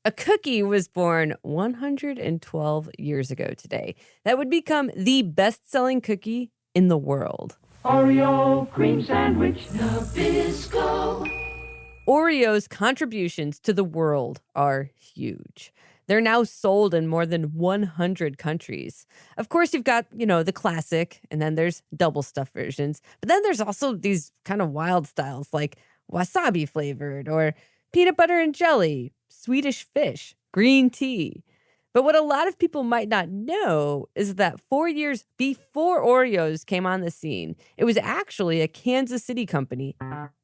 A cookie was born 112 years ago today. That would become the best-selling cookie in the world. Oreo cream sandwich, Nabisco. Oreo's contributions to the world are huge. They're now sold in more than 100 countries. Of course, you've got, the classic, and then there's double stuffed versions. But then there's also these kind of wild styles like wasabi flavored or peanut butter and jelly, Swedish fish, green tea. But what a lot of people might not know is that 4 years before Oreos came on the scene, it was actually a Kansas City company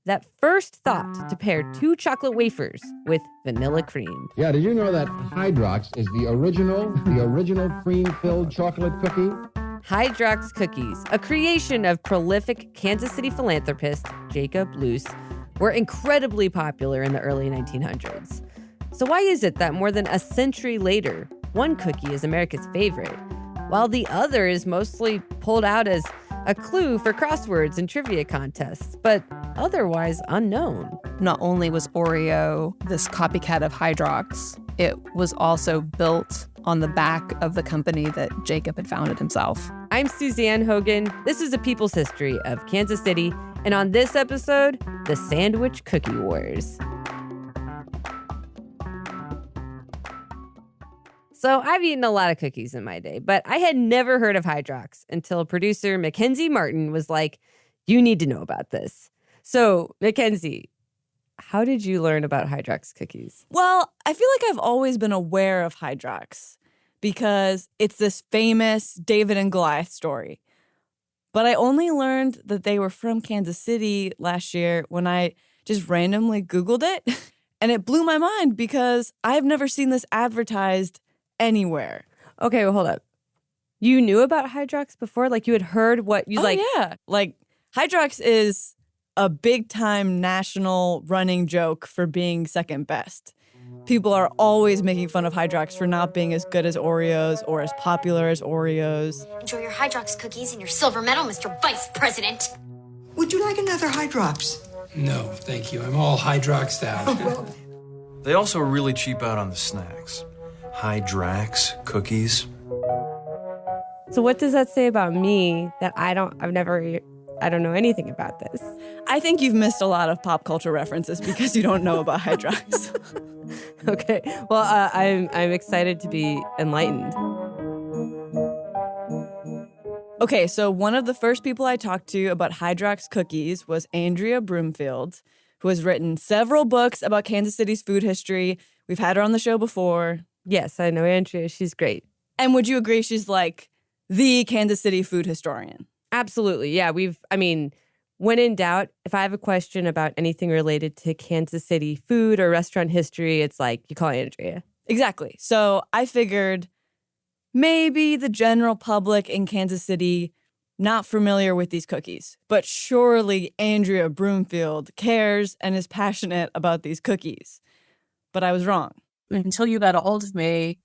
that first thought to pair 2 chocolate wafers with vanilla cream. Yeah, did you know that Hydrox is the original cream-filled chocolate cookie? Hydrox cookies, a creation of prolific Kansas City philanthropist Jacob Loose, were incredibly popular in the early 1900s. So why is it that more than a century later, one cookie is America's favorite, while the other is mostly pulled out as a clue for crosswords and trivia contests, but otherwise unknown? Not only was Oreo this copycat of Hydrox, it was also built on the back of the company that Jacob had founded himself. I'm Suzanne Hogan. This is A People's History of Kansas City, and on this episode, the Sandwich Cookie Wars. So I've eaten a lot of cookies in my day, but I had never heard of Hydrox until producer Mackenzie Martin was like, you need to know about this. So Mackenzie, how did you learn about Hydrox cookies? Well, I feel like I've always been aware of Hydrox because it's this famous David and Goliath story. But I only learned that they were from Kansas City last year when I just randomly Googled it. And it blew my mind because I've never seen this advertised anywhere. Okay, well, hold up. You knew about Hydrox before? Like you had heard what you yeah. Like Hydrox is a big time national running joke for being second best. People are always making fun of Hydrox for not being as good as Oreos or as popular as Oreos. Enjoy your Hydrox cookies and your silver medal, Mr. Vice President. Would you like another Hydrox? No, thank you. I'm all Hydroxed out. They also really cheap out on the snacks. Hydrox cookies. So what does that say about me that I don't know anything about this? I think you've missed a lot of pop culture references because you don't know about Hydrox. Okay. Well, I'm excited to be enlightened. Okay, so one of the first people I talked to about Hydrox cookies was Andrea Broomfield, who has written several books about Kansas City's food history. We've had her on the show before. Yes, I know Andrea. She's great. And would you agree she's like the Kansas City food historian? Absolutely. Yeah, when in doubt, if I have a question about anything related to Kansas City food or restaurant history, it's like you call Andrea. Exactly. So I figured maybe the general public in Kansas City not familiar with these cookies, but surely Andrea Broomfield cares and is passionate about these cookies. But I was wrong. Until you got a hold of me,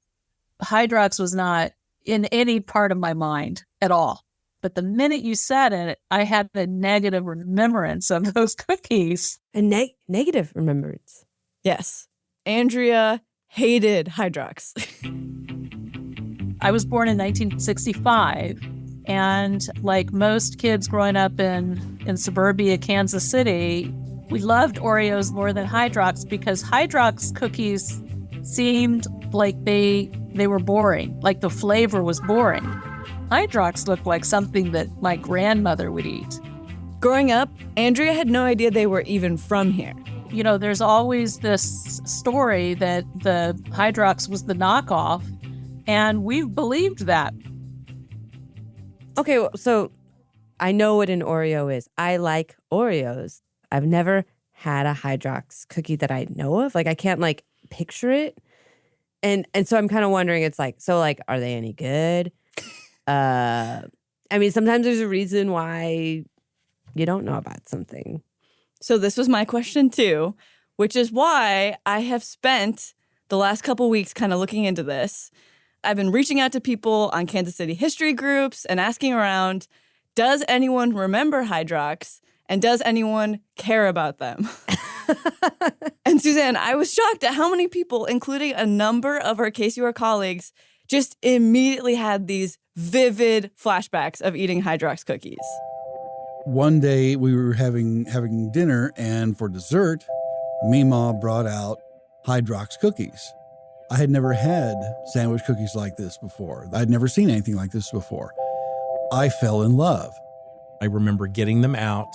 Hydrox was not in any part of my mind at all. But the minute you said it, I had a negative remembrance of those cookies. A negative remembrance? Yes. Andrea hated Hydrox. I was born in 1965, and like most kids growing up in suburbia Kansas City, we loved Oreos more than Hydrox because Hydrox cookies seemed like they were boring, like the flavor was boring. Hydrox looked like something that my grandmother would eat. Growing up, Andrea had no idea they were even from here. You know, there's always this story that the Hydrox was the knockoff, and we believed that. Okay, so I know what an Oreo is. I like Oreos. I've never had a Hydrox cookie that I know of. Like, I can't, picture it. And so I'm kind of wondering, are they any good? Sometimes there's a reason why you don't know about something. So this was my question too, which is why I have spent the last couple weeks kind of looking into this. I've been reaching out to people on Kansas City history groups and asking around, does anyone remember Hydrox and does anyone care about them? And Suzanne, I was shocked at how many people, including a number of her KCUR colleagues, just immediately had these vivid flashbacks of eating Hydrox cookies. One day we were having dinner, and for dessert, Mima brought out Hydrox cookies. I had never had sandwich cookies like this before. I'd never seen anything like this before. I fell in love. I remember getting them out,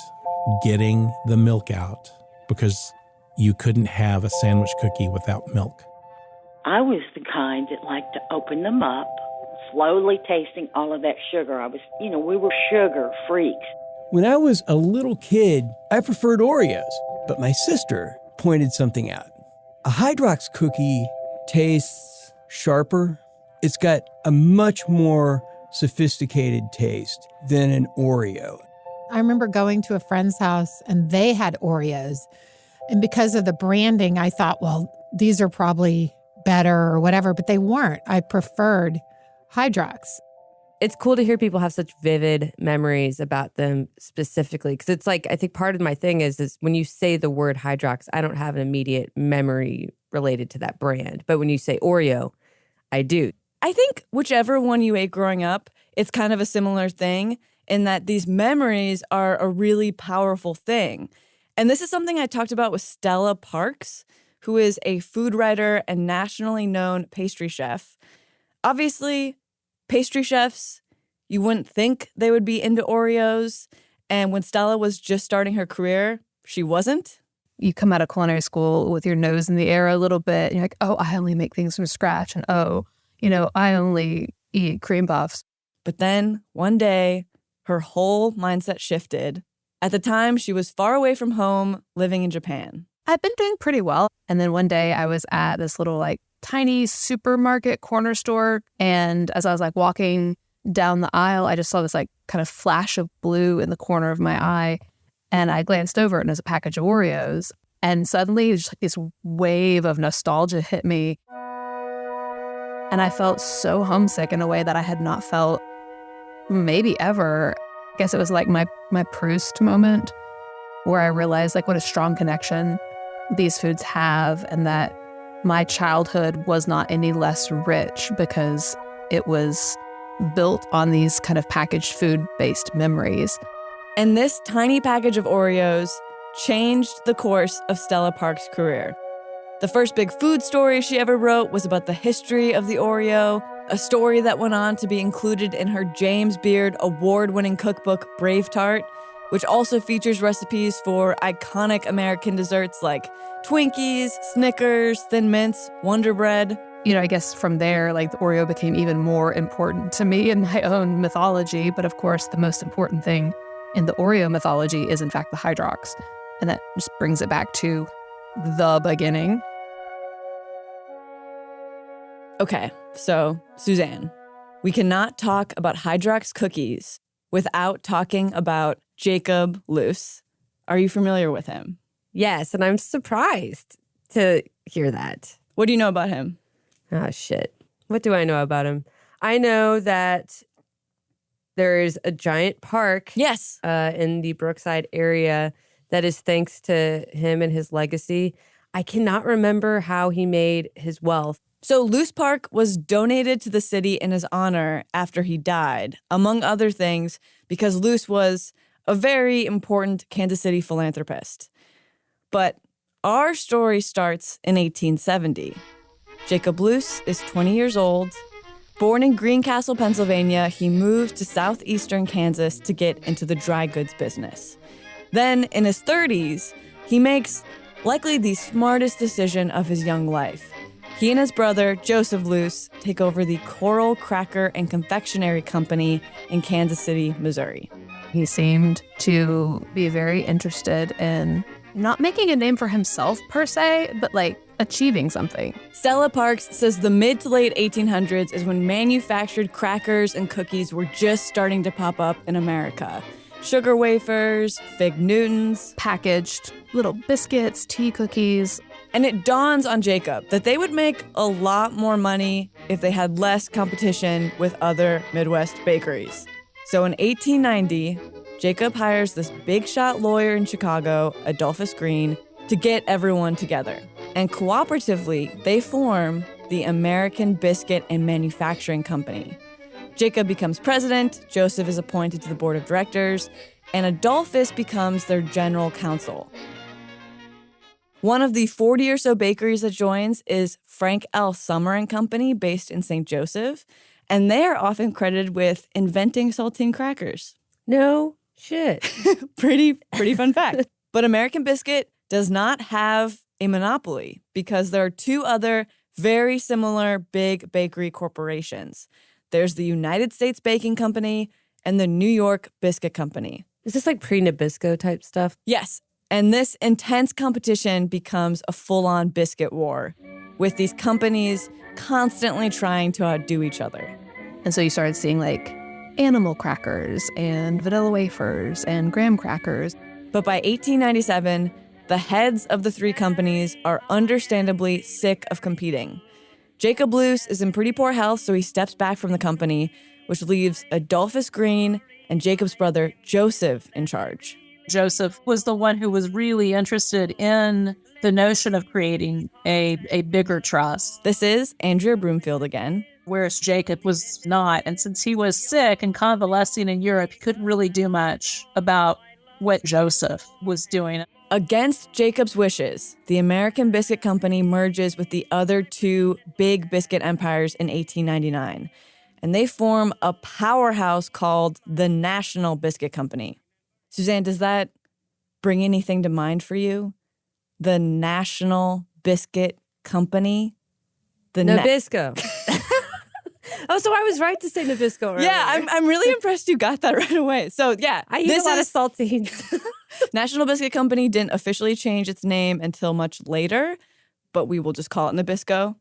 getting the milk out, because you couldn't have a sandwich cookie without milk. I was the kind that liked to open them up, slowly tasting all of that sugar. We were sugar freaks. When I was a little kid, I preferred Oreos, but my sister pointed something out. A Hydrox cookie tastes sharper. It's got a much more sophisticated taste than an Oreo. I remember going to a friend's house and they had Oreos. And because of the branding, I thought, well, these are probably better or whatever, but they weren't. I preferred Hydrox. It's cool to hear people have such vivid memories about them specifically. Because it's like, I think part of my thing is when you say the word Hydrox, I don't have an immediate memory related to that brand. But when you say Oreo, I do. I think whichever one you ate growing up, it's kind of a similar thing in that these memories are a really powerful thing. And this is something I talked about with Stella Parks, who is a food writer and nationally known pastry chef. Obviously, pastry chefs, you wouldn't think they would be into Oreos. And when Stella was just starting her career, she wasn't. You come out of culinary school with your nose in the air a little bit. And you're like, oh, I only make things from scratch. And I only eat cream puffs. But then one day, her whole mindset shifted. At the time, she was far away from home, living in Japan. I've been doing pretty well. And then one day I was at this little tiny supermarket corner store. And as I was walking down the aisle, I just saw this kind of flash of blue in the corner of my eye. And I glanced over and there's a package of Oreos. And suddenly just this wave of nostalgia hit me. And I felt so homesick in a way that I had not felt maybe ever. I guess it was my Proust moment where I realized what a strong connection these foods have, and that my childhood was not any less rich because it was built on these kind of packaged food-based memories. And this tiny package of Oreos changed the course of Stella Parks' career. The first big food story she ever wrote was about the history of the Oreo, a story that went on to be included in her James Beard award-winning cookbook, Brave Tart, which also features recipes for iconic American desserts like Twinkies, Snickers, Thin Mints, Wonder Bread. I guess from there, the Oreo became even more important to me in my own mythology. But of course, the most important thing in the Oreo mythology is, in fact, the Hydrox. And that just brings it back to the beginning. Okay, so Suzanne, we cannot talk about Hydrox cookies without talking about Jacob Loose. Are you familiar with him? Yes, and I'm surprised to hear that. What do you know about him? Oh, shit. What do I know about him? I know that there is a giant park in the Brookside area that is thanks to him and his legacy. I cannot remember how he made his wealth. So Loose Park was donated to the city in his honor after he died, among other things, because Loose was a very important Kansas City philanthropist. But our story starts in 1870. Jacob Loose is 20 years old. Born in Greencastle, Pennsylvania, he moved to southeastern Kansas to get into the dry goods business. Then, in his 30s, he makes likely the smartest decision of his young life. He and his brother, Joseph Loose, take over the Coral Cracker and Confectionery Company in Kansas City, Missouri. He seemed to be very interested in not making a name for himself per se, but achieving something. Stella Parks says the mid to late 1800s is when manufactured crackers and cookies were just starting to pop up in America. Sugar wafers, Fig Newtons, packaged little biscuits, tea cookies. And it dawns on Jacob that they would make a lot more money if they had less competition with other Midwest bakeries. So in 1890, Jacob hires this big shot lawyer in Chicago, Adolphus Green, to get everyone together. And cooperatively, they form the American Biscuit and Manufacturing Company. Jacob becomes president, Joseph is appointed to the board of directors, and Adolphus becomes their general counsel. One of the 40 or so bakeries that joins is Frank L. Summer and Company, based in St. Joseph, and they are often credited with inventing saltine crackers. No shit. Pretty fun fact. But American Biscuit does not have a monopoly because there are two other very similar big bakery corporations. There's the United States Baking Company and the New York Biscuit Company. Is this like pre-Nabisco type stuff? Yes. And this intense competition becomes a full-on biscuit war, with these companies constantly trying to outdo each other. And so you started seeing like animal crackers and vanilla wafers and graham crackers. But by 1897, the heads of the three companies are understandably sick of competing. Jacob Loose is in pretty poor health, so he steps back from the company, which leaves Adolphus Green and Jacob's brother Joseph in charge. Joseph was the one who was really interested in the notion of creating a bigger trust. This is Andrea Broomfield again. Whereas Jacob was not. And since he was sick and convalescing in Europe, he couldn't really do much about what Joseph was doing. Against Jacob's wishes, the American Biscuit Company merges with the other two big biscuit empires in 1899, and they form a powerhouse called the National Biscuit Company. Suzanne, does that bring anything to mind for you? The National Biscuit Company? Nabisco. Oh, so I was right to say Nabisco earlier. Yeah, I'm really impressed you got that right away. So yeah, I eat a lot of saltines. National Biscuit Company didn't officially change its name until much later, but we will just call it Nabisco.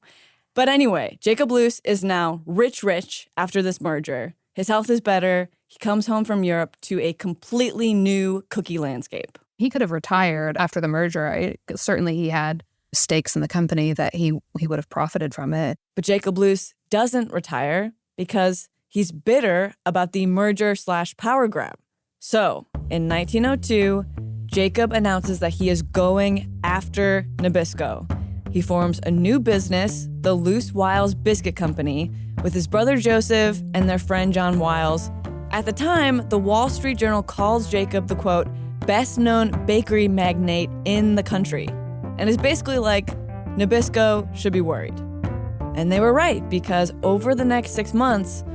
But anyway, Jacob Loose is now rich after this merger. His health is better. He comes home from Europe to a completely new cookie landscape. He could have retired after the merger. Right? Certainly he had stakes in the company that he would have profited from it. But Jacob Loose doesn't retire because he's bitter about the merger/power grab. So, in 1902, Jacob announces that he is going after Nabisco. He forms a new business, the Loose-Wiles Biscuit Company, with his brother Joseph and their friend John Wiles. At the time, the Wall Street Journal calls Jacob the, quote, best-known bakery magnate in the country. And it's basically like, Nabisco should be worried. And they were right, because over the next 6 months,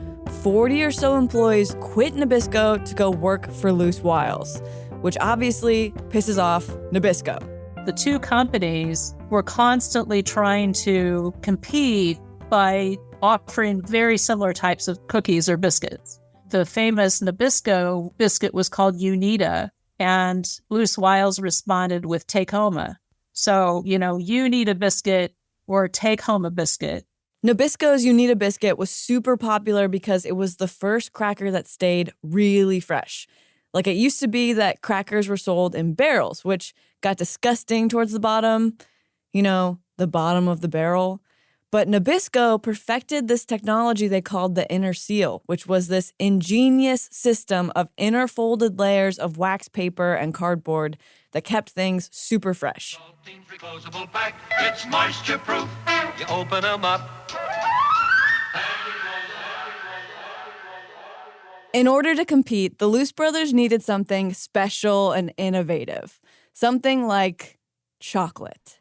40 or so employees quit Nabisco to go work for Loose-Wiles, which obviously pisses off Nabisco. The two companies were constantly trying to compete by offering very similar types of cookies or biscuits. The famous Nabisco biscuit was called Unita, and Loose-Wiles responded with Take Home. So, you need a biscuit or take home a biscuit. Nabisco's Unita biscuit was super popular because it was the first cracker that stayed really fresh. Like, it used to be that crackers were sold in barrels, which got disgusting towards the bottom, the bottom of the barrel. But Nabisco perfected this technology they called the inner seal, which was this ingenious system of inner folded layers of wax paper and cardboard that kept things super fresh. Reclosable pack, it's moisture proof. You open them up. In order to compete, the Loose brothers needed something special and innovative. Something like chocolate.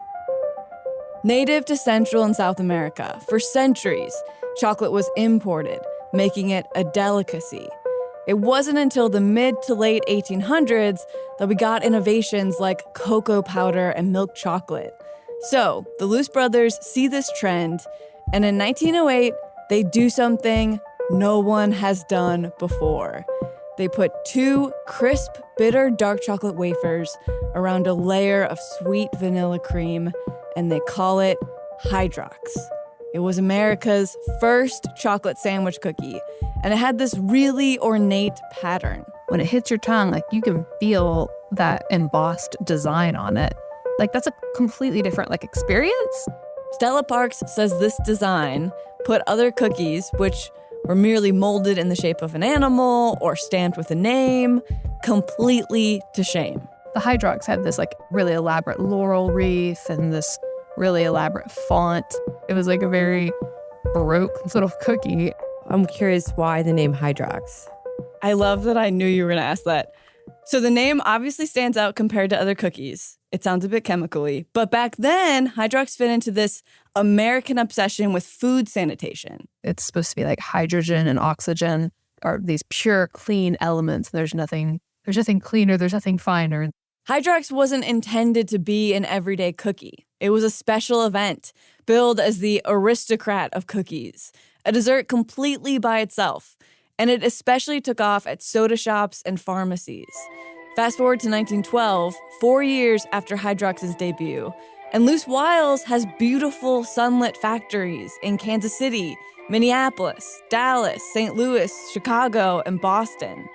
Native to Central and South America, for centuries, chocolate was imported, making it a delicacy. It wasn't until the mid to late 1800s that we got innovations like cocoa powder and milk chocolate. So, the Loose brothers see this trend, and in 1908, they do something no one has done before. They put 2 crisp, bitter dark chocolate wafers around a layer of sweet vanilla cream, and they call it Hydrox. It was America's first chocolate sandwich cookie, and it had this really ornate pattern. When it hits your tongue, you can feel that embossed design on it. That's a completely different, experience. Stella Parks says this design put other cookies, which were merely molded in the shape of an animal or stamped with a name, completely to shame. The Hydrox had this like really elaborate laurel wreath and this really elaborate font. It was like a very Baroque little cookie. I'm curious why the name Hydrox. I love that I knew you were going to ask that. So the name obviously stands out compared to other cookies. It sounds a bit chemically, but back then, Hydrox fit into this American obsession with food sanitation. It's supposed to be like hydrogen and oxygen are these pure, clean elements. There's nothing cleaner, there's nothing finer. Hydrox wasn't intended to be an everyday cookie. It was a special event, billed as the aristocrat of cookies, a dessert completely by itself. And it especially took off at soda shops and pharmacies. Fast forward to 1912, 4 years after Hydrox's debut, and Loose-Wiles has beautiful sunlit factories in Kansas City, Minneapolis, Dallas, St. Louis, Chicago, and Boston.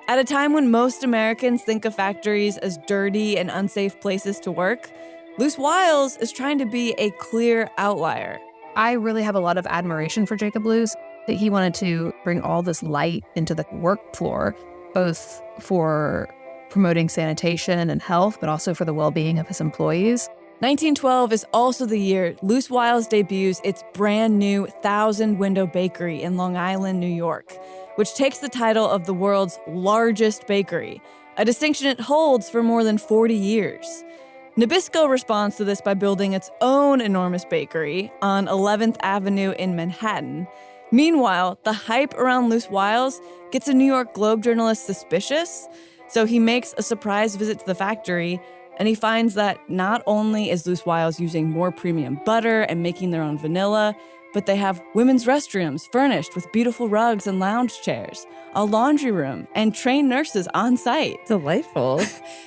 At a time when most Americans think of factories as dirty and unsafe places to work, Loose-Wiles is trying to be a clear outlier. I really have a lot of admiration for Jacob Loose, that he wanted to bring all this light into the work floor, both for promoting sanitation and health, but also for the well-being of his employees. 1912 is also the year Loose-Wiles debuts its brand new 1,000-window bakery in Long Island, New York, which takes the title of the world's largest bakery, a distinction it holds for more than 40 years. Nabisco responds to this by building its own enormous bakery on 11th Avenue in Manhattan. Meanwhile, the hype around Loose-Wiles gets a New York Globe journalist suspicious, so he makes a surprise visit to the factory, and he finds that not only is Loose-Wiles using more premium butter and making their own vanilla, but they have women's restrooms furnished with beautiful rugs and lounge chairs, a laundry room, and trained nurses on site. Delightful.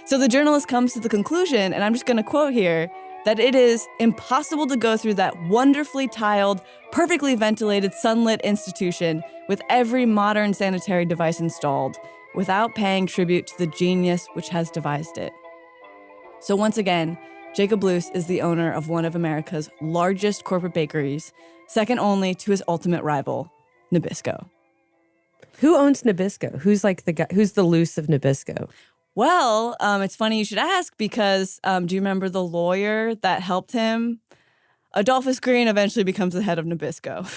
So the journalist comes to the conclusion, and I'm just going to quote here, that it is impossible to go through that wonderfully tiled, perfectly ventilated, sunlit institution with every modern sanitary device installed without paying tribute to the genius which has devised it. So once again, Jacob Loose is the owner of one of America's largest corporate bakeries, second only to his ultimate rival, Nabisco. Who owns Nabisco? Who's like the guy? Who's the Loose of Nabisco? Well, it's funny you should ask because do you remember the lawyer that helped him? Adolphus Green eventually becomes the head of Nabisco.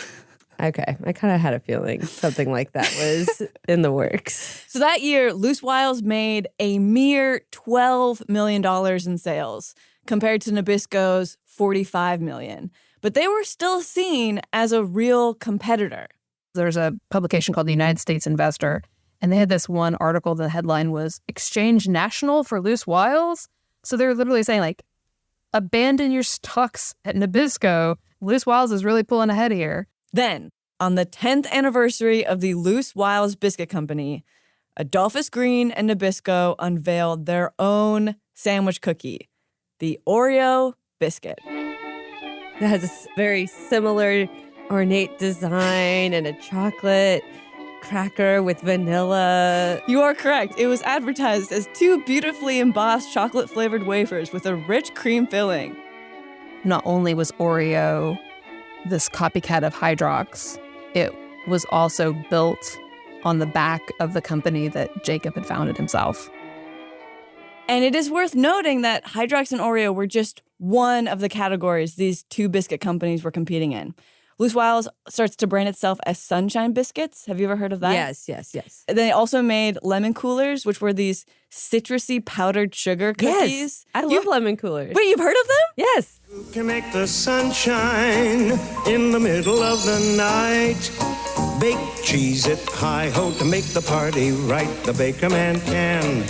Okay, I kind of had a feeling something like that was in the works. So that year, Loose-Wiles made a mere $12 million in sales compared to Nabisco's $45 million. But they were still seen as a real competitor. There's a publication called the United States Investor, and they had this one article, the headline was, "Exchange National for Loose-Wiles?" So they're literally saying, like, abandon your stocks at Nabisco. Loose-Wiles is really pulling ahead here. Then, on the 10th anniversary of the Loose-Wiles Biscuit Company, Adolphus Green and Nabisco unveiled their own sandwich cookie, the Oreo Biscuit. It has a very similar ornate design and a chocolate cracker with vanilla. You are correct. It was advertised as two beautifully embossed chocolate-flavored wafers with a rich cream filling. Not only was Oreo this copycat of Hydrox, it was also built on the back of the company that Jacob had founded himself. And it is worth noting that Hydrox and Oreo were just one of the categories these two biscuit companies were competing in. Loose-Wiles starts to brand itself as Sunshine Biscuits. Have you ever heard of that? Yes. They also made lemon coolers, which were these citrusy powdered sugar cookies. Yes, I love lemon coolers. Wait, you've heard of them? Yes. You can make the sunshine in the middle of the night. Bake cheese at high-ho to make the party right. The Baker Man can.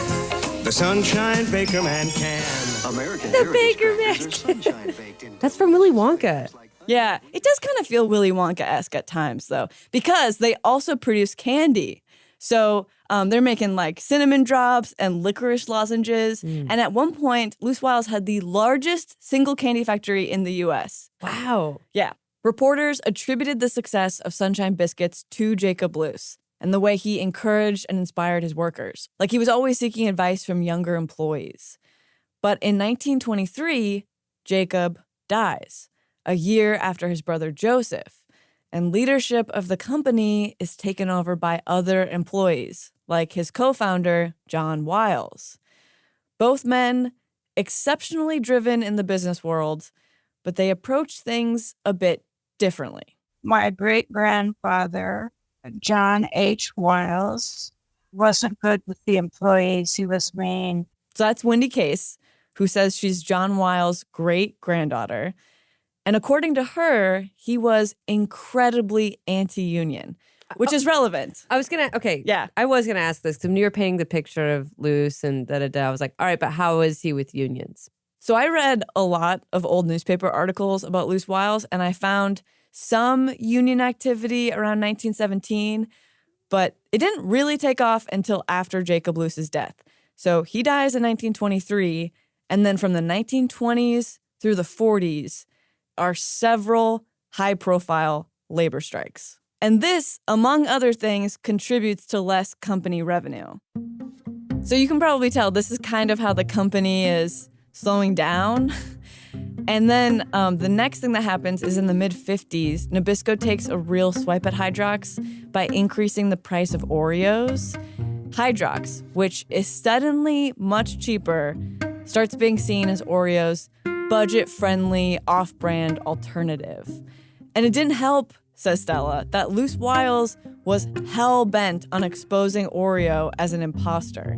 The Sunshine Baker Man can. The Baker Man. That's from Willy Wonka. Yeah, it does kind of feel Willy Wonka-esque at times, though, because they also produce candy. So they're making like cinnamon drops and licorice lozenges. And at one point, Loose-Wiles had the largest single candy factory in the U.S. Wow. Yeah. Reporters attributed the success of Sunshine Biscuits to Jacob Loose and the way he encouraged and inspired his workers. Like he was always seeking advice from younger employees. But in 1923, Jacob dies, a year after his brother Joseph, and leadership of the company is taken over by other employees, like his co-founder, John Wiles. Both men, exceptionally driven in the business world, but they approached things a bit differently. My great-grandfather, John H. Wiles, wasn't good with the employees. He was mean. So that's Wendy Case, who says she's John Wiles' great-granddaughter. And according to her, he was incredibly anti-union, which is relevant. I was going to ask this because when you were painting the picture of Loose and da-da-da, I was like, all right, but how is he with unions? So I read a lot of old newspaper articles about Loose-Wiles, and I found some union activity around 1917, but it didn't really take off until after Jacob Loose's death. So he dies in 1923, and then from the 1920s through the 40s are several high-profile labor strikes. And this, among other things, contributes to less company revenue. So you can probably tell this is kind of how the company is slowing down. And then the next thing that happens is in the mid-50s, Nabisco takes a real swipe at Hydrox by increasing the price of Oreos. Hydrox, which is suddenly much cheaper, starts being seen as Oreo's budget-friendly, off-brand alternative. And it didn't help, says Stella, that Loose-Wiles was hell-bent on exposing Oreo as an imposter.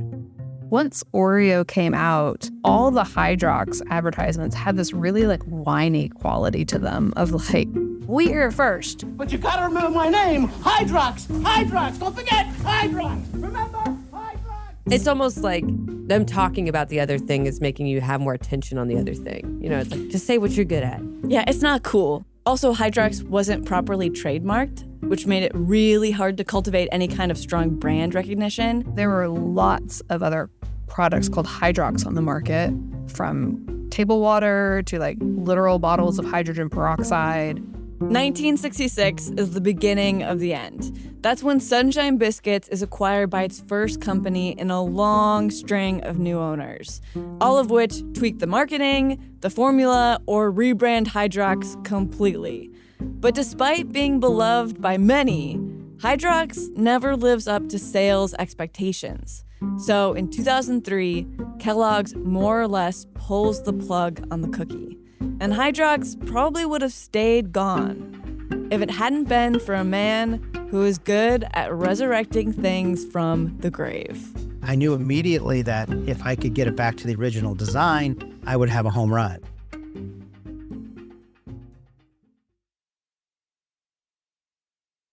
Once Oreo came out, all the Hydrox advertisements had this really like whiny quality to them of like, we here first. But you gotta remember my name, Hydrox, Hydrox, don't forget Hydrox, remember Hydrox? It's almost like them talking about the other thing is making you have more attention on the other thing. You know, it's like, just say what you're good at. Yeah, it's not cool. Also, Hydrox wasn't properly trademarked, which made it really hard to cultivate any kind of strong brand recognition. There were lots of other products called Hydrox on the market, from table water to like literal bottles of hydrogen peroxide. 1966 is the beginning of the end. That's when Sunshine Biscuits is acquired by its first company in a long string of new owners, all of which tweak the marketing, the formula, or rebrand Hydrox completely. But despite being beloved by many, Hydrox never lives up to sales expectations. So in 2003, Kellogg's more or less pulls the plug on the cookie. And Hydrox probably would have stayed gone if it hadn't been for a man who is good at resurrecting things from the grave. I knew immediately that if I could get it back to the original design, I would have a home run.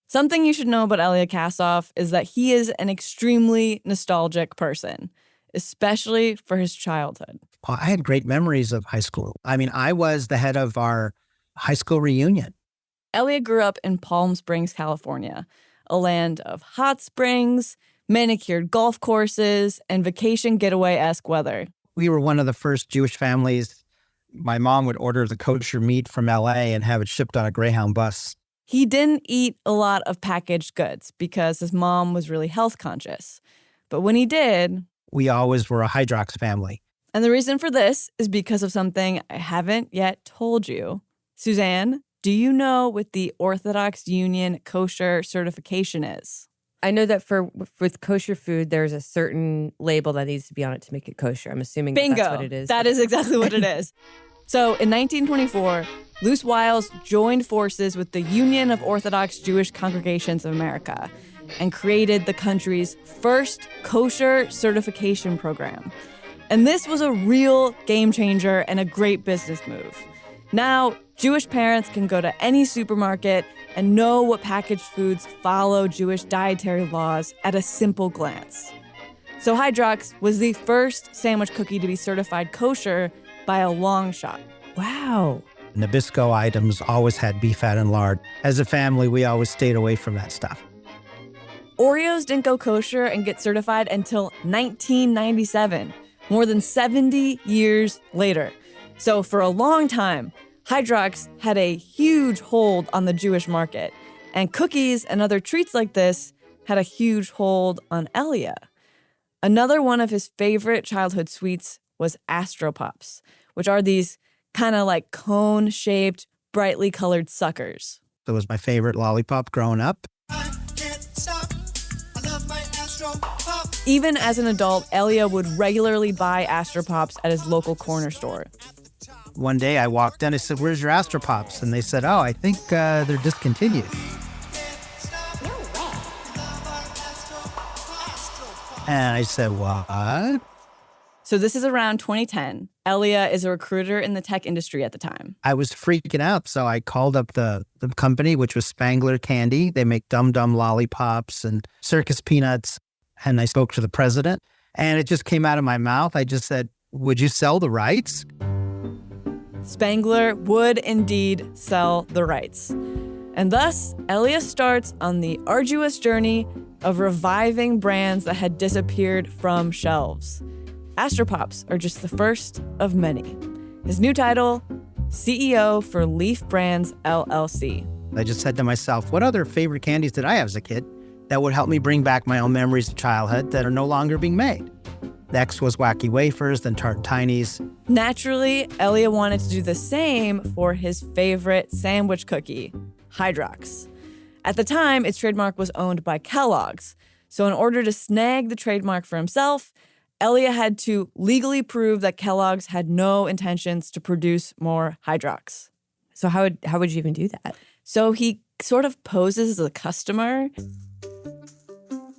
Something you should know about Elliot Kassoff is that he is an extremely nostalgic person, especially for his childhood. I had great memories of high school. I mean, I was the head of our high school reunion. Elliot grew up in Palm Springs, California, a land of hot springs, manicured golf courses, and vacation getaway-esque weather. We were one of the first Jewish families. My mom would order the kosher meat from LA and have it shipped on a Greyhound bus. He didn't eat a lot of packaged goods because his mom was really health conscious. But when he did, we always were a Hydrox family. And the reason for this is because of something I haven't yet told you. Suzanne, do you know what the Orthodox Union kosher certification is? I know that with kosher food, there's a certain label that needs to be on it to make it kosher. I'm assuming Bingo. That's what it is. That is exactly what it is. So in 1924, Loose-Wiles joined forces with the Union of Orthodox Jewish Congregations of America and created the country's first kosher certification program. And this was a real game changer and a great business move. Now, Jewish parents can go to any supermarket and know what packaged foods follow Jewish dietary laws at a simple glance. So Hydrox was the first sandwich cookie to be certified kosher by a long shot. Wow. Nabisco items always had beef, fat, and lard. As a family, we always stayed away from that stuff. Oreos didn't go kosher and get certified until 1997, more than 70 years later. So for a long time, Hydrox had a huge hold on the Jewish market, and cookies and other treats like this had a huge hold on Elliot. Another one of his favorite childhood sweets was Astropuffs, which are these kind of like cone-shaped, brightly colored suckers. It was my favorite lollipop growing up. Even as an adult, Elia would regularly buy Astropops at his local corner store. One day I walked in, I said, "Where's your Astropops?" And they said, "Oh, I think they're discontinued." And I said, "What?" So this is around 2010. Elia is a recruiter in the tech industry at the time. I was freaking out, so I called up the company, which was Spangler Candy. They make Dum Dum lollipops and circus peanuts. And I spoke to the president, and it just came out of my mouth. I just said, "Would you sell the rights?" Spangler would indeed sell the rights. And thus, Elia starts on the arduous journey of reviving brands that had disappeared from shelves. Astropops are just the first of many. His new title, CEO for Leaf Brands, LLC. I just said to myself, what other favorite candies did I have as a kid that would help me bring back my own memories of childhood that are no longer being made? Next was Wacky Wafers, then Tart Tinies. Naturally, Elia wanted to do the same for his favorite sandwich cookie, Hydrox. At the time, its trademark was owned by Kellogg's. So in order to snag the trademark for himself, Elia had to legally prove that Kellogg's had no intentions to produce more Hydrox. So how would you even do that? So he sort of poses as a customer,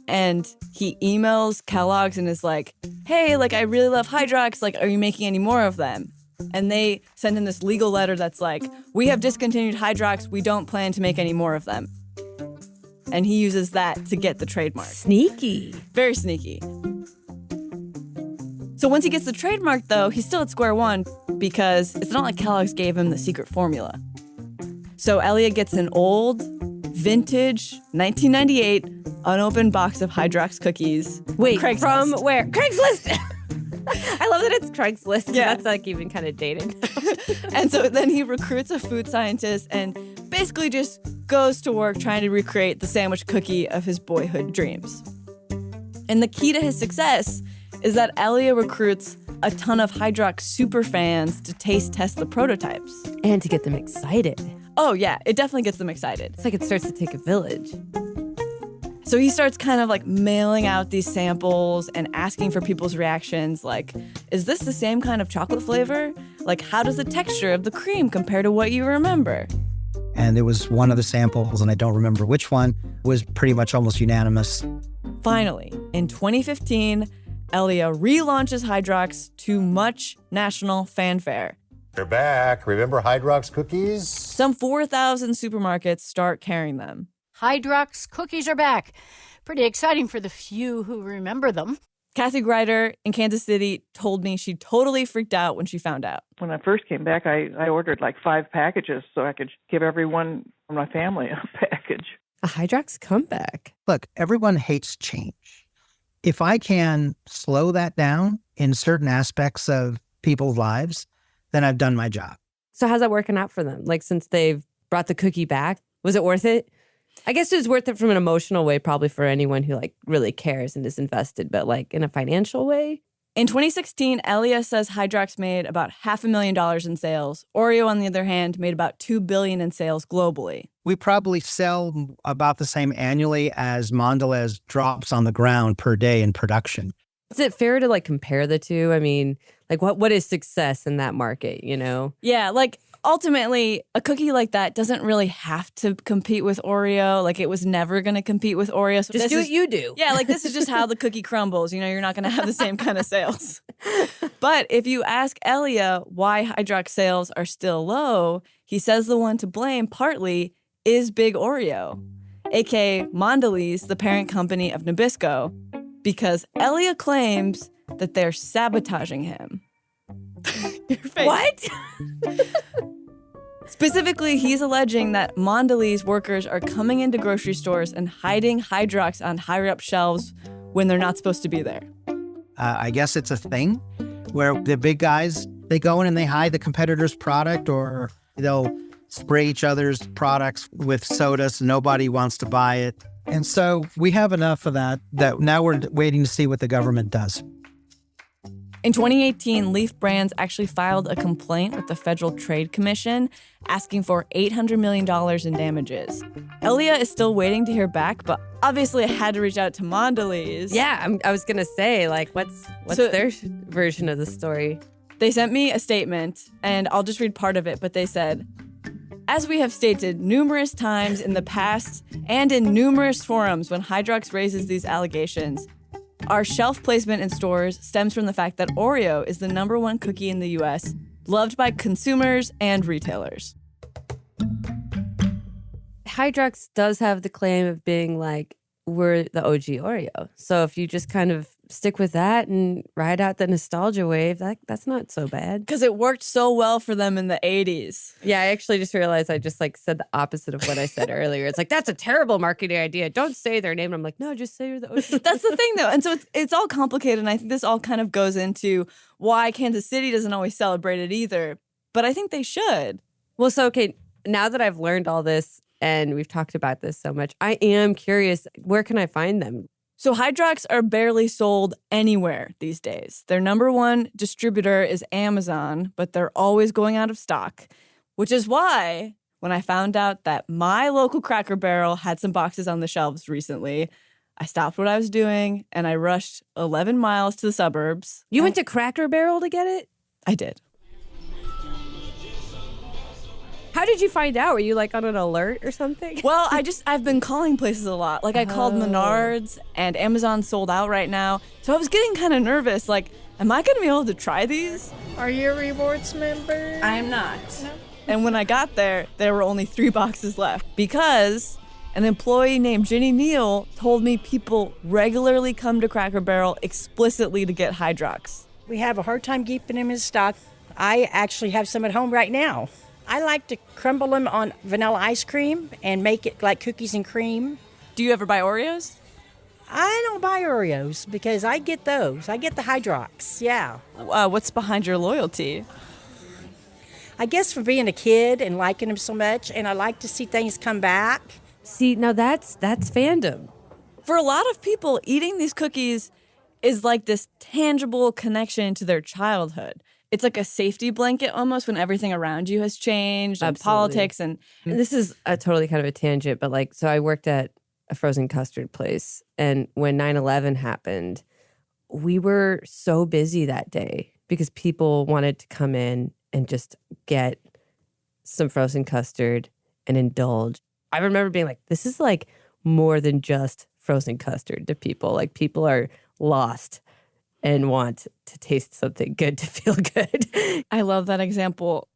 and he emails Kellogg's and is like, "Hey, like, I really love Hydrox. Like, are you making any more of them?" And they send him this legal letter that's like, "We have discontinued Hydrox. We don't plan to make any more of them." And he uses that to get the trademark. Sneaky. Very sneaky. So once he gets the trademark, though, he's still at square one because it's not like Kellogg's gave him the secret formula. So Elia gets an old, vintage, 1998, unopened box of Hydrox cookies. Wait, Craigslist. from where? Craigslist! I love that it's Craigslist. Yeah. That's like even kind of dated. And so then he recruits a food scientist and basically just goes to work trying to recreate the sandwich cookie of his boyhood dreams. And the key to his success is that Elia recruits a ton of Hydrox superfans to taste test the prototypes. And to get them excited. Oh yeah, it definitely gets them excited. It's like it starts to take a village. So he starts kind of like mailing out these samples and asking for people's reactions like, is this the same kind of chocolate flavor? Like, how does the texture of the cream compare to what you remember? And there was one of the samples, and I don't remember which one, was pretty much almost unanimous. Finally, in 2015, Elia relaunches Hydrox to much national fanfare. They're back. Remember Hydrox cookies? Some 4,000 supermarkets start carrying them. Hydrox cookies are back. Pretty exciting for the few who remember them. Kathy Greider in Kansas City told me she totally freaked out when she found out. When I first came back, I ordered like 5 packages so I could give everyone in my family a package. A Hydrox comeback. Look, everyone hates change. If I can slow that down in certain aspects of people's lives, then I've done my job. So how's that working out for them? Like, since they've brought the cookie back, was it worth it? I guess it was worth it from an emotional way, probably for anyone who like really cares and is invested, but like in a financial way? In 2016, Elia says Hydrox made about $500,000 in sales. Oreo, on the other hand, made about $2 billion in sales globally. We probably sell about the same annually as Mondelez drops on the ground per day in production. Is it fair to like compare the two? I mean, like what is success in that market, you know? Yeah, like ultimately, a cookie like that doesn't really have to compete with Oreo. Like, it was never going to compete with Oreo. So just do what you do. Yeah, like this is just how the cookie crumbles. You know, you're not going to have the same kind of sales. But if you ask Elia why Hydrox sales are still low, he says the one to blame partly is Big Oreo, aka Mondelez, the parent company of Nabisco, because Elia claims that they're sabotaging him. Your face. What? Specifically, he's alleging that Mondelez workers are coming into grocery stores and hiding Hydrox on higher up shelves when they're not supposed to be there. I guess it's a thing where the big guys, they go in and they hide the competitor's product, or they'll spray each other's products with soda so nobody wants to buy it. And so we have enough of that now we're waiting to see what the government does. In 2018, Leaf Brands actually filed a complaint with the Federal Trade Commission asking for $800 million in damages. Elia is still waiting to hear back, but obviously I had to reach out to Mondelez. Yeah, I was going to say, like, what's their version of the story? They sent me a statement, and I'll just read part of it, but they said, as we have stated numerous times in the past and in numerous forums when Hydrox raises these allegations, our shelf placement in stores stems from the fact that Oreo is the #1 cookie in the US, loved by consumers and retailers. Hydrox does have the claim of being like, we're the OG Oreo. So if you just kind of stick with that and ride out the nostalgia wave, that's not so bad. Because it worked so well for them in the 80s. Yeah, I actually just realized I just like said the opposite of what I said earlier. It's like, that's a terrible marketing idea. Don't say their name. And I'm like, no, just say you're the OG. That's the thing, though. And so it's all complicated. And I think this all kind of goes into why Kansas City doesn't always celebrate it either. But I think they should. Well, so, okay, now that I've learned all this and we've talked about this so much, I am curious, where can I find them? So Hydrox are barely sold anywhere these days. Their #1 distributor is Amazon, but they're always going out of stock, which is why when I found out that my local Cracker Barrel had some boxes on the shelves recently, I stopped what I was doing and I rushed 11 miles to the suburbs. You went to Cracker Barrel to get it? I did. How did you find out? Were you like on an alert or something? Well, I've been calling places a lot. Like I called Menards and Amazon sold out right now. So I was getting kind of nervous. Like, am I going to be able to try these? Are you a rewards member? I'm not. No. And when I got there were only 3 boxes left because an employee named Jenny Neal told me people regularly come to Cracker Barrel explicitly to get Hydrox. We have a hard time keeping them in stock. I actually have some at home right now. I like to crumble them on vanilla ice cream and make it like cookies and cream. Do you ever buy Oreos? I don't buy Oreos because I get those. I get the Hydrox, yeah. What's behind your loyalty? I guess for being a kid and liking them so much, and I like to see things come back. See, now that's fandom. For a lot of people, eating these cookies is like this tangible connection to their childhood. It's like a safety blanket almost when everything around you has changed and politics. And this is a totally kind of a tangent, but like, so I worked at a frozen custard place. And when 9/11 happened, we were so busy that day because people wanted to come in and just get some frozen custard and indulge. I remember being like, this is like more than just frozen custard to people. Like people are lost and want to taste something good to feel good. I love that example.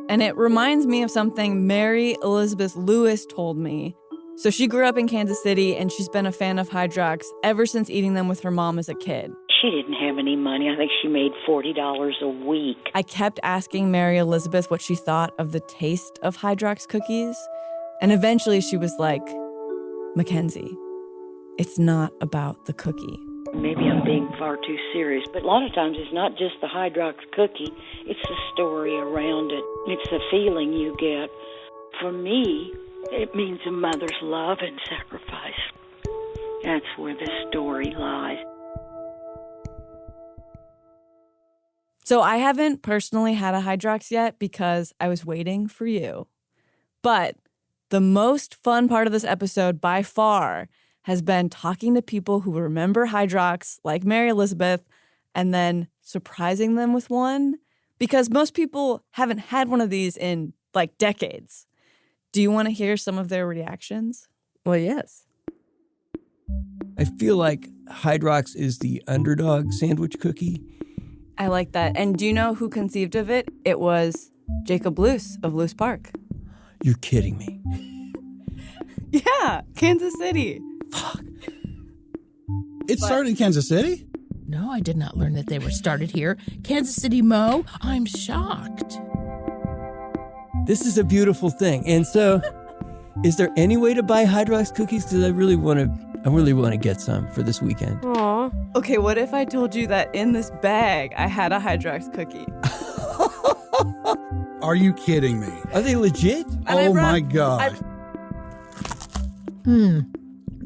And it reminds me of something Mary Elizabeth Lewis told me. So she grew up in Kansas City and she's been a fan of Hydrox ever since eating them with her mom as a kid. She didn't have any money. I think she made $40 a week. I kept asking Mary Elizabeth what she thought of the taste of Hydrox cookies. And eventually she was like, Mackenzie, it's not about the cookie. Maybe I'm being far too serious, but a lot of times it's not just the Hydrox cookie, it's the story around it. It's the feeling you get. For me, it means a mother's love and sacrifice. That's where the story lies. So I haven't personally had a Hydrox yet because I was waiting for you. But the most fun part of this episode by far has been talking to people who remember Hydrox, like Mary Elizabeth, and then surprising them with one. Because most people haven't had one of these in, like, decades. Do you want to hear some of their reactions? Well, yes. I feel like Hydrox is the underdog sandwich cookie. I like that. And do you know who conceived of it? It was Jacob Loose of Loose Park. You're kidding me. Yeah, Kansas City. Fuck. It started in Kansas City? No, I did not learn that they were started here. Kansas City, Mo. I'm shocked. This is a beautiful thing. And so, is there any way to buy Hydrox cookies? Because I really want to get some for this weekend. Aw. Okay, what if I told you that in this bag I had a Hydrox cookie? Are you kidding me? Are they legit? Oh my God.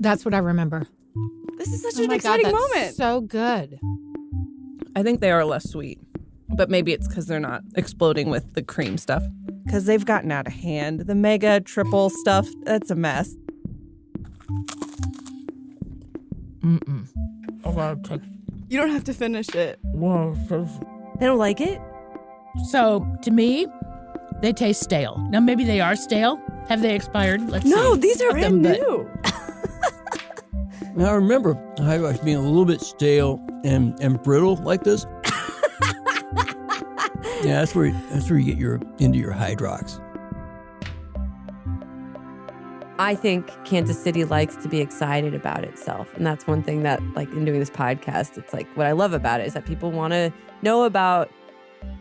That's what I remember. This is such an exciting moment. So good. I think they are less sweet, but maybe it's because they're not exploding with the cream stuff. Because they've gotten out of hand. The mega, triple stuff, that's a mess. Mm-mm. You don't have to finish it. They don't like it? So, to me, they taste stale. Now, maybe they are stale. Have they expired? Let's see. No, these are brand But- new. Now I remember Hydrox being a little bit stale and brittle like this. Yeah, that's where you get into your Hydrox. I think Kansas City likes to be excited about itself. And that's one thing that, like, in doing this podcast, it's like what I love about it is that people want to know about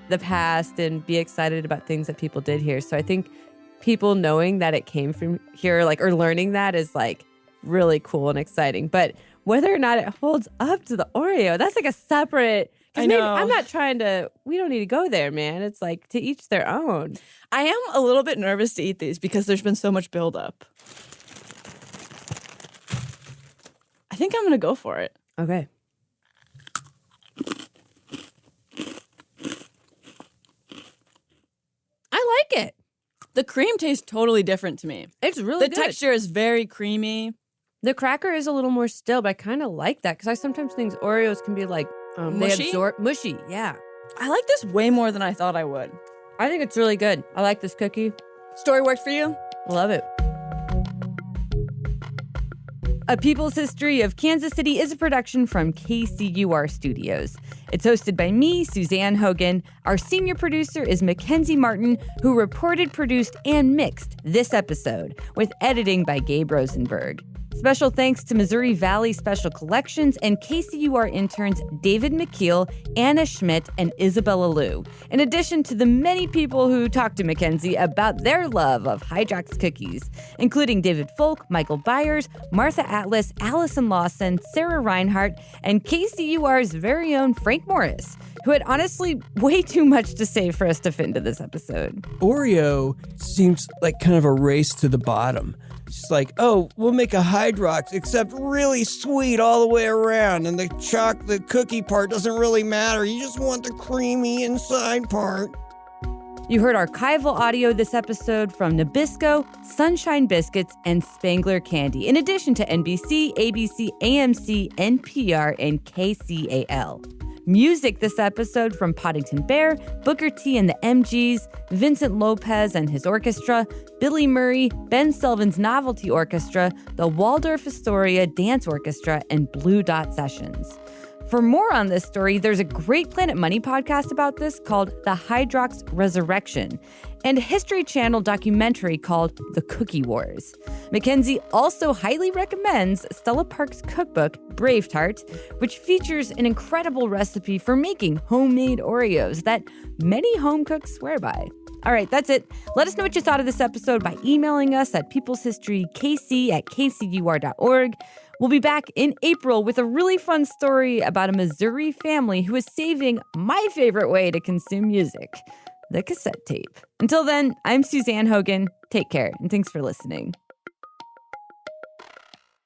the past and be excited about things that people did here. So I think people knowing that it came from here, like, or learning that is like really cool and exciting. But whether or not it holds up to the Oreo, that's like a separate. I know. I'm not trying to. We don't need to go there, man. It's like to each their own. I am a little bit nervous to eat these because there's been so much buildup. I think I'm going to go for it. Okay. I like it. The cream tastes totally different to me. It's really the good. texture is very creamy. The cracker is a little more still, but I kind of like that because I sometimes think Oreos can be like Mushy? mushy. Yeah. I like this way more than I thought I would. I think it's really good. I like this cookie. Story worked for you? Love it. A People's History of Kansas City is a production from KCUR Studios. It's hosted by me, Suzanne Hogan. Our senior producer is Mackenzie Martin, who reported, produced, and mixed this episode, with editing by Gabe Rosenberg. Special thanks to Missouri Valley Special Collections and KCUR interns David McKeel, Anna Schmidt, and Isabella Liu, in addition to the many people who talked to Mackenzie about their love of Hydrox cookies, including David Folk, Michael Byers, Martha Atlas, Allison Lawson, Sarah Reinhart, and KCUR's very own Frank Morris, who had honestly way too much to say for us to fit into this episode. Oreo seems like kind of a race to the bottom. It's like, oh, we'll make a Hydrox, except really sweet all the way around, and the cookie part doesn't really matter. You just want the creamy inside part. You heard archival audio this episode from Nabisco, Sunshine Biscuits, and Spangler Candy, in addition to NBC, ABC, AMC, NPR, and KCAL. Music this episode from Poddington Bear, Booker T and the MGs, Vincent Lopez and his orchestra, Billy Murray, Ben Selvins Novelty Orchestra, the Waldorf Astoria Dance Orchestra, and Blue Dot Sessions. For more on this story, there's a great Planet Money podcast about this called The Hydrox Resurrection, and a History Channel documentary called The Cookie Wars. Mackenzie also highly recommends Stella Park's cookbook, Brave Tart, which features an incredible recipe for making homemade Oreos that many home cooks swear by. All right, that's it. Let us know what you thought of this episode by emailing us at peopleshistorykc@kcur.org. We'll be back in April with a really fun story about a Missouri family who is saving my favorite way to consume music, the cassette tape. Until then, I'm Suzanne Hogan. Take care, and thanks for listening.